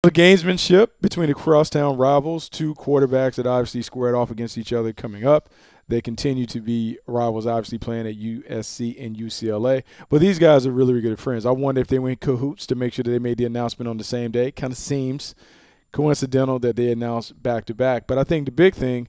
The gamesmanship between the crosstown rivals, two quarterbacks that obviously squared off against each other coming up. They continue to be rivals, obviously playing at USC and UCLA. But these guys are really, really good friends. I wonder if they went cahoots to make sure that they made the announcement on the same day. Kind of seems coincidental that they announced back-to-back. But I think the big thing,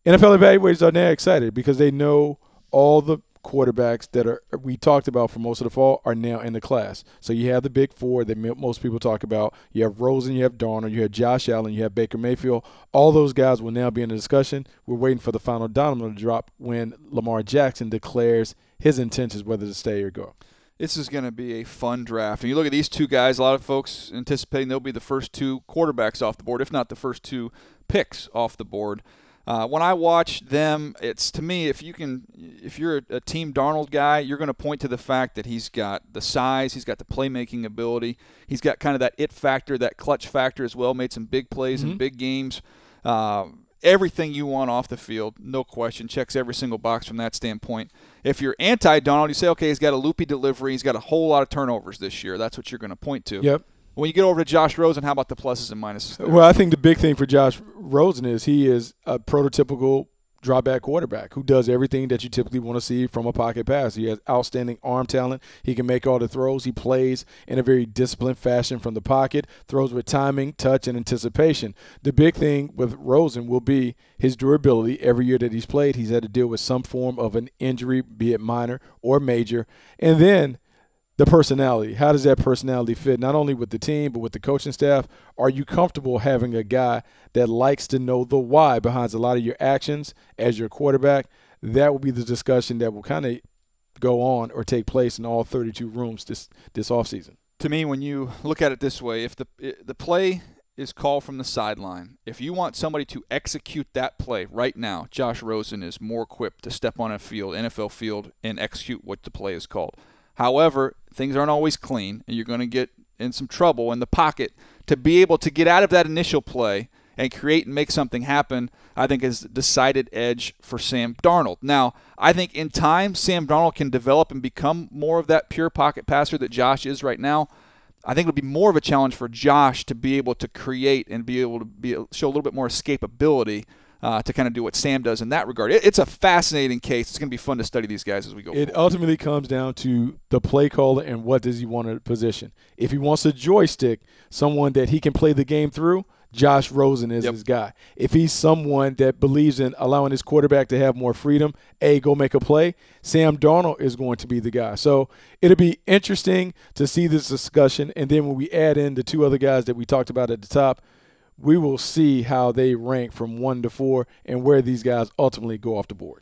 NFL evaluators are now excited because they know all the quarterbacks that we talked about for most of the fall are now in the class. So you have the big four that most people talk about. You have Rosen, you have Darnold, you have Josh Allen, you have Baker Mayfield. All those guys will now be in the discussion. We're waiting for the final domino to drop when Lamar Jackson declares his intentions whether to stay or go. This is going to be a fun draft. And you look at these two guys, a lot of folks anticipating they'll be the first two quarterbacks off the board, if not the first two picks off the board. When I watch them, it's, to me, if you're a Team Darnold guy, you're going to point to the fact that he's got the size, he's got the playmaking ability, he's got kind of that it factor, that clutch factor as well, made some big plays in big games. Everything you want off the field, no question, checks every single box from that standpoint. If you're anti-Darnold, you say, okay, he's got a loopy delivery, he's got a whole lot of turnovers this year. That's what you're going to point to. Yep. When you get over to Josh Rosen, how about the pluses and minuses there? Well, I think the big thing for Josh Rosen is he is a prototypical drop-back quarterback who does everything that you typically want to see from a pocket pass. He has outstanding arm talent. He can make all the throws. He plays in a very disciplined fashion from the pocket, throws with timing, touch, and anticipation. The big thing with Rosen will be his durability. Every year that he's played, he's had to deal with some form of an injury, be it minor or major. And then the personality. How does that personality fit not only with the team but with the coaching staff? Are you comfortable having a guy that likes to know the why behind a lot of your actions as your quarterback? That will be the discussion that will kind of go on or take place in all 32 rooms this offseason. To me, when you look at it this way, if the play is called from the sideline, if you want somebody to execute that play right now, Josh Rosen is more equipped to step on a field, NFL field, and execute what the play is called. However, things aren't always clean, and you're going to get in some trouble in the pocket. To be able to get out of that initial play and create and make something happen, I think is a decided edge for Sam Darnold. Now, I think in time, Sam Darnold can develop and become more of that pure pocket passer that Josh is right now. I think it'll be more of a challenge for Josh to be able to create and be able to show a little bit more escapability to kind of do what Sam does in that regard. It's a fascinating case. It's going to be fun to study these guys as we go forward. It ultimately comes down to the play caller and what does he want to position. If he wants a joystick, someone that he can play the game through, Josh Rosen is his guy. If he's someone that believes in allowing his quarterback to have more freedom, go make a play, Sam Darnold is going to be the guy. So it'll be interesting to see this discussion. And then when we add in the two other guys that we talked about at the top, we will see how they rank from 1 to 4 and where these guys ultimately go off the board.